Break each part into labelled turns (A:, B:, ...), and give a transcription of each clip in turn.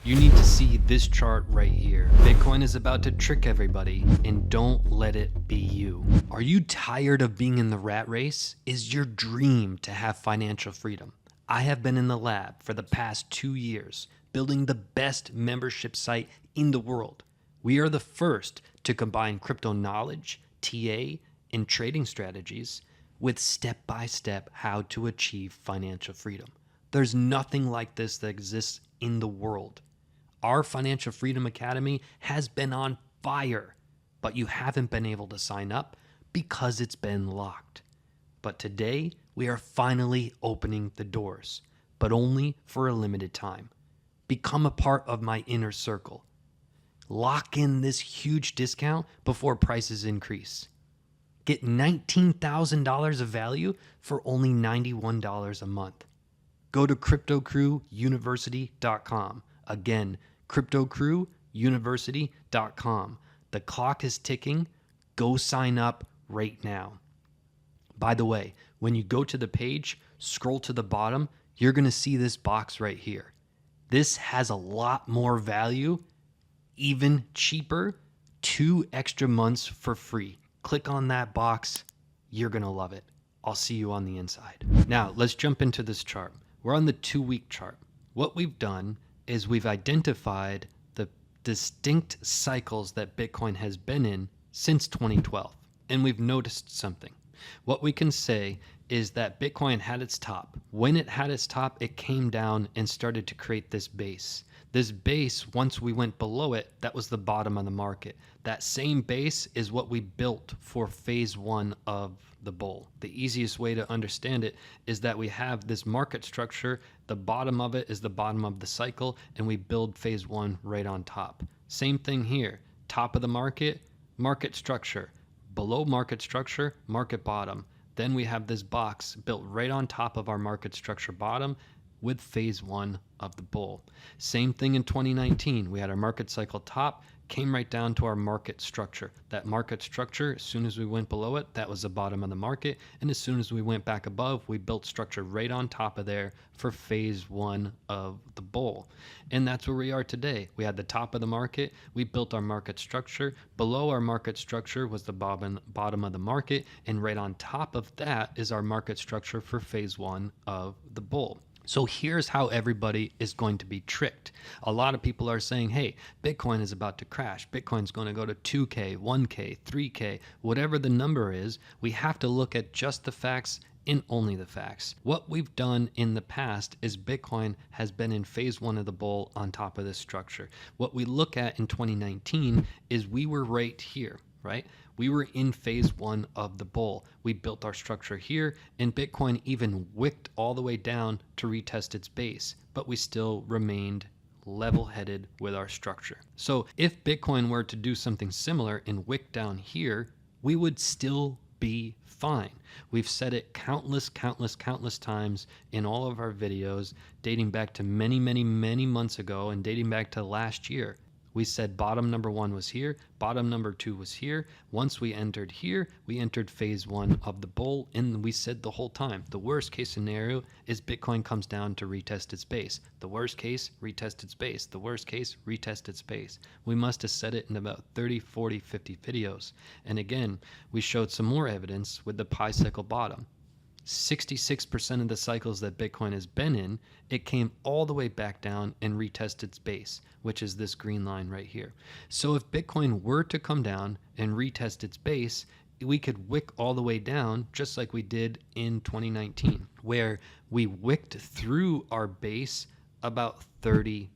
A: You need to see this chart right here. Bitcoin is about to trick everybody, and don't let it be you. Are you tired of being in the rat race? Is your dream to have financial freedom? I have been in the lab for the past 2 years, building the best membership site in the world. We are the first to combine crypto knowledge, TA, and trading strategies with step-by-step how to achieve financial freedom. There's nothing like this that exists in the world. Our Financial Freedom Academy has been on fire, but you haven't been able to sign up because it's been locked. But today, we are finally opening the doors, but only for a limited time. Become a part of my inner circle. Lock in this huge discount before prices increase. Get $19,000 of value for only $91 a month. Go to CryptoCrewUniversity.com. Again, CryptoCrewUniversity.com. The clock is ticking. Go sign up right now. By the way, when you go to the page, scroll to the bottom, you're going to see this box right here. This has a lot more value, even cheaper, 2 extra months for free. Click on that box. You're going to love it. I'll see you on the inside. Now, let's jump into this chart. We're on the 2-week chart. What we've done is we've identified the distinct cycles that Bitcoin has been in since 2012. And we've noticed something. What we can say is that Bitcoin had its top. When it had its top, it came down and started to create this base. This base, once we went below it, that was the bottom of the market. That same base is what we built for phase 1 of the bull. The easiest way to understand it is that we have this market structure. The bottom of it is the bottom of the cycle, and we build phase 1 right on top. Same thing here. Top of the market, market structure. Below market structure, market bottom. Then we have this box built right on top of our market structure bottom with phase 1 of the bull. Same thing in 2019. We had our market cycle top, came right down to our market structure. That market structure, as soon as we went below it, that was the bottom of the market. And as soon as we went back above, we built structure right on top of there for phase 1 of the bull. And that's where we are today. We had the top of the market. We built our market structure. Below our market structure was the bottom of the market. And right on top of that is our market structure for phase 1 of the bull. So here's how everybody is going to be tricked. A lot of people are saying, hey, Bitcoin is about to crash. Bitcoin's going to go to 2K, 1K, 3K, whatever the number is. We have to look at just the facts and only the facts. What we've done in the past is Bitcoin has been in phase 1 of the bull on top of this structure. What we look at in 2019 is we were right here, right? We were in phase 1 of the bull. We built our structure here, and Bitcoin even wicked all the way down to retest its base, but we still remained level-headed with our structure. So if Bitcoin were to do something similar and wick down here, we would still be fine. We've said it countless times in all of our videos, dating back to many months ago and dating back to last year. We said bottom number 1 was here, bottom number 2 was here. Once we entered here, we entered phase 1 of the bull, and we said the whole time, the worst case scenario is Bitcoin comes down to retest its base. The worst case, retest its base. The worst case, retest its base. We must have said it in about 30, 40, 50 videos. And again, we showed some more evidence with the pi cycle bottom. 66% of the cycles that Bitcoin has been in, it came all the way back down and retested its base, which is this green line right here. So if Bitcoin were to come down and retest its base, we could wick all the way down just like we did in 2019, where we wicked through our base about 30%.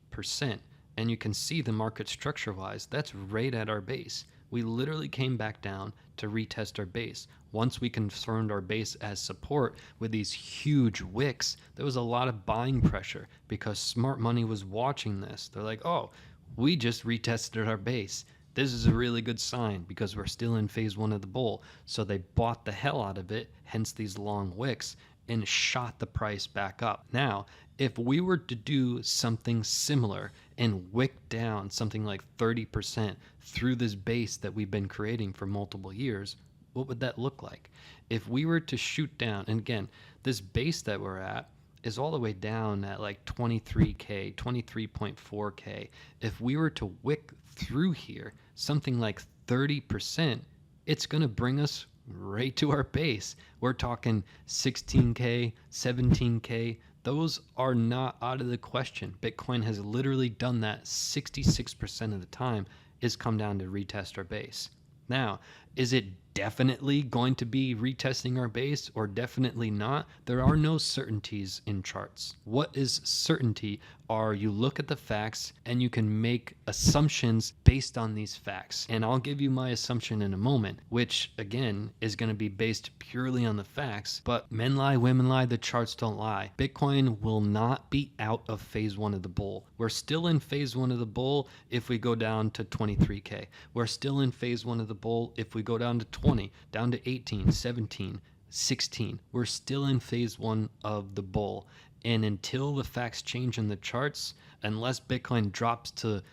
A: And you can see the market structure-wise, that's right at our base. We literally came back down to retest our base. Once we confirmed our base as support with these huge wicks, there was a lot of buying pressure because smart money was watching this. They're like, oh, we just retested our base. This is a really good sign because we're still in phase 1 of the bull. So they bought the hell out of it, hence these long wicks, and shot the price back up. Now, if we were to do something similar and wick down something like 30% through this base that we've been creating for multiple years, what would that look like? If we were to shoot down, and again, this base that we're at is all the way down at like 23K, 23.4K. If we were to wick through here, something like 30%, it's going to bring us right to our base. We're talking 16K, 17K. Those are not out of the question. Bitcoin has literally done that 66% of the time, is come down to retest our base. Now, is it definitely going to be retesting our base or definitely not? There are no certainties in charts. What is certainty are you look at the facts and you can make assumptions based on these facts. And I'll give you my assumption in a moment, which again is going to be based purely on the facts. But men lie, women lie, the charts don't lie. Bitcoin will not be out of phase one of the bull. We're still in phase one of the bull if we go down to 23K. We're still in phase one of the bull if we go down to 20, down to 18, 17, 16. We're still in phase one of the bull. And until the facts change in the charts, unless Bitcoin drops to,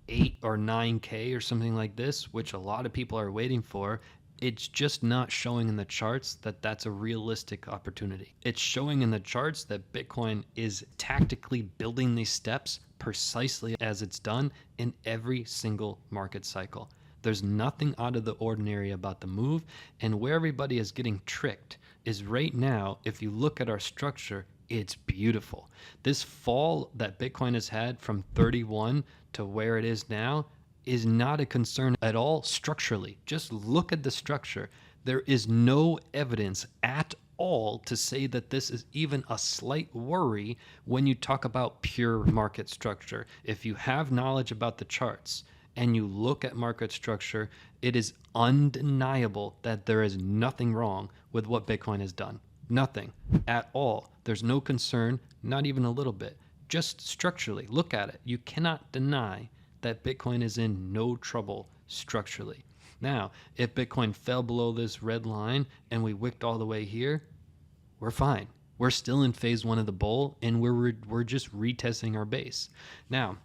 A: 8 or 9K or something like this, which a lot of people are waiting for, it's just not showing in the charts that that's a realistic opportunity. It's showing in the charts that Bitcoin is tactically building these steps precisely as it's done in every single market cycle. There's nothing out of the ordinary about the move, and where everybody is getting tricked is right now, if you look at our structure, it's beautiful. This fall that Bitcoin has had from 31 to where it is now is not a concern at all structurally. Just look at the structure. There is no evidence at all to say that this is even a slight worry when you talk about pure market structure. If you have knowledge about the charts and you look at market structure, it is undeniable that there is nothing wrong with what Bitcoin has done. Nothing at all. There's no concern, not even a little bit. Just structurally, look at it. You cannot deny that Bitcoin is in no trouble structurally. Now, if Bitcoin fell below this red line and we wicked all the way here, we're fine. We're still in phase one of the bull, and we're just retesting our base. Now,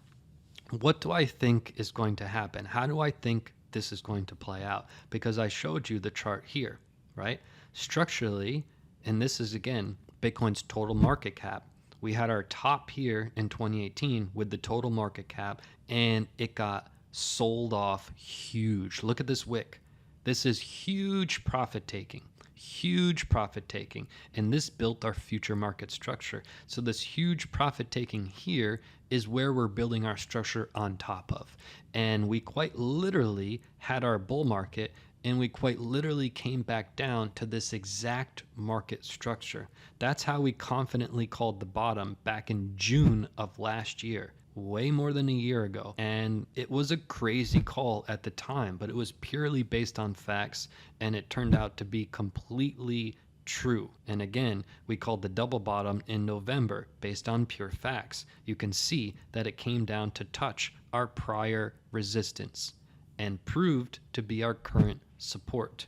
A: what do I think is going to happen? How do I think this is going to play out? Because I showed you the chart here, right? Structurally, and this is again Bitcoin's total market cap. We had our top here in 2018 with the total market cap, and it got sold off huge. Look at this wick. This is huge profit taking. Huge profit taking, and this built our future market structure. So this huge profit taking here is where we're building our structure on top of. And we quite literally had our bull market, and we quite literally came back down to this exact market structure. That's how we confidently called the bottom back in June of last year, way more than a year ago. And it was a crazy call at the time, but it was purely based on facts, and it turned out to be completely true. And again, we called the double bottom in November based on pure facts. You can see that it came down to touch our prior resistance and proved to be our current support.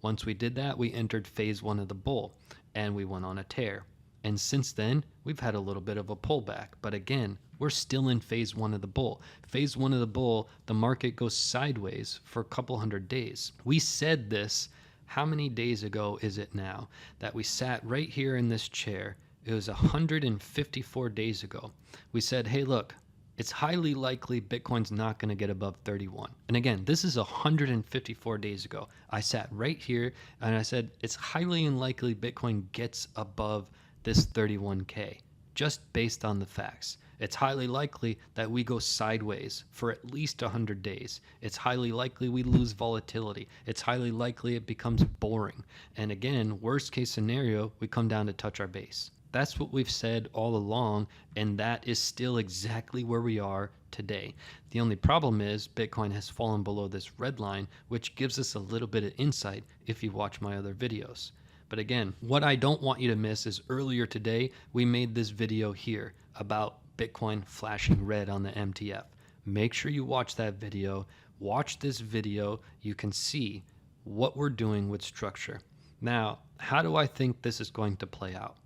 A: Once we did that, we entered phase one of the bull, and we went on a tear. And since then, we've had a little bit of a pullback. But again, we're still in phase one of the bull. Phase one of the bull, the market goes sideways for a couple hundred days. We said this, how many days ago is it now, that we sat right here in this chair? It was 154 days ago. We said, hey, look, it's highly likely Bitcoin's not going to get above 31. And again, this is 154 days ago. I sat right here and I said, it's highly unlikely Bitcoin gets above this 31K, just based on the facts. It's highly likely that we go sideways for at least 100 days. It's highly likely we lose volatility. It's highly likely it becomes boring. And again, worst case scenario, we come down to touch our base. That's what we've said all along, and that is still exactly where we are today. The only problem is Bitcoin has fallen below this red line, which gives us a little bit of insight if you watch my other videos. But again, what I don't want you to miss is earlier today, we made this video here about Bitcoin flashing red on the MTF. Make sure you watch that video. Watch this video. You can see what we're doing with structure. Now, how do I think this is going to play out?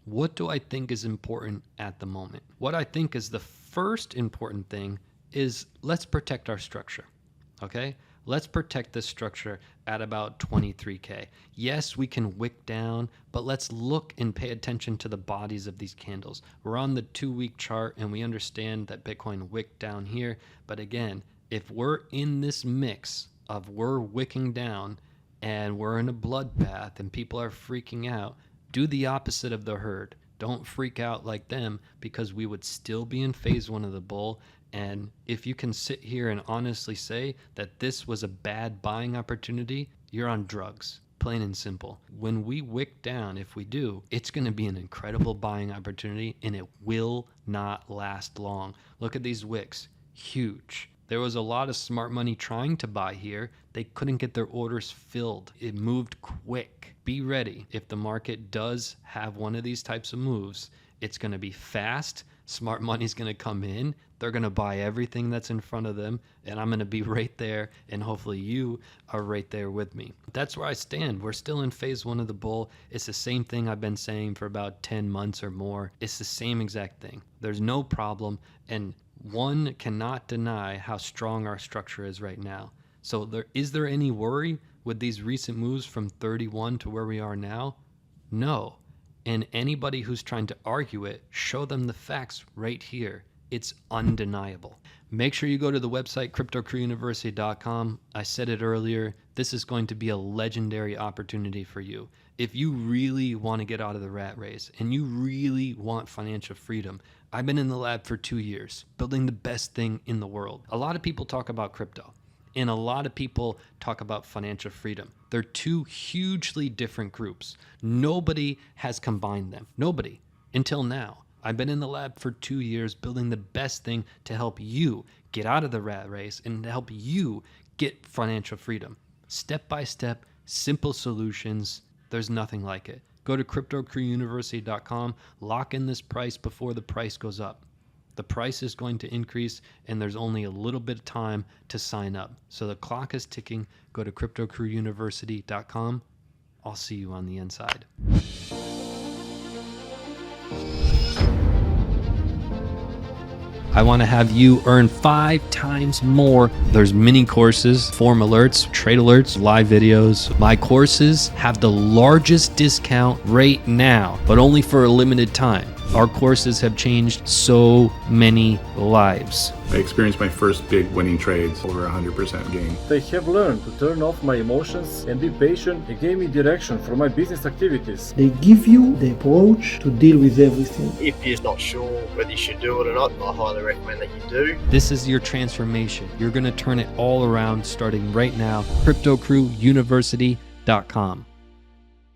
A: What do I think is important at the moment? What I think is the first important thing is let's protect our structure, okay? Let's protect this structure at about 23K. Yes, we can wick down, but let's look and pay attention to the bodies of these candles. We're on the 2-week chart and we understand that Bitcoin wicked down here. But again, if we're in this mix of we're wicking down and we're in a bloodbath and people are freaking out, do the opposite of the herd. Don't freak out like them, because we would still be in phase 1 of the bull. And if you can sit here and honestly say that this was a bad buying opportunity, you're on drugs, plain and simple. When we wick down, if we do, it's going to be an incredible buying opportunity and it will not last long. Look at these wicks, huge. There was a lot of smart money trying to buy here. They couldn't get their orders filled. It moved quick. Be ready. If the market does have one of these types of moves, it's going to be fast. Smart money's going to come in. They're going to buy everything that's in front of them, and I'm going to be right there, and hopefully you are right there with me. That's where I stand. We're still in phase 1 of the bull. It's the same thing I've been saying for about 10 months or more. It's the same exact thing. There's no problem, and one cannot deny how strong our structure is right now. So is there any worry with these recent moves from 31 to where we are now? No. And anybody who's trying to argue it, show them the facts right here. It's undeniable. Make sure you go to the website, cryptocrewuniversity.com. I said it earlier, this is going to be a legendary opportunity for you. If you really want to get out of the rat race and you really want financial freedom, I've been in the lab for 2 years, building the best thing in the world. A lot of people talk about crypto, and a lot of people talk about financial freedom. They're two hugely different groups. Nobody has combined them. Nobody, until now. I've been in the lab for 2 years building the best thing to help you get out of the rat race and to help you get financial freedom. Step by step, simple solutions. There's nothing like it. Go to cryptocrewuniversity.com, lock in this price before the price goes up. The price is going to increase and there's only a little bit of time to sign up. So the clock is ticking. Go to cryptocrewuniversity.com. I'll see you on the inside. I want to have you earn 5 times more. There's mini courses, form alerts, trade alerts, live videos. My courses have the largest discount right now, but only for a limited time. Our courses have changed so many lives.
B: I experienced my first big winning trades, over 100% gain.
C: I have learned to turn off my emotions and be patient. It gave me direction for my business activities.
D: They give you the approach to deal with everything.
E: If you're not sure whether you should do it or not, I highly recommend that you do.
A: This is your transformation. You're going to turn it all around starting right now. CryptoCrewUniversity.com.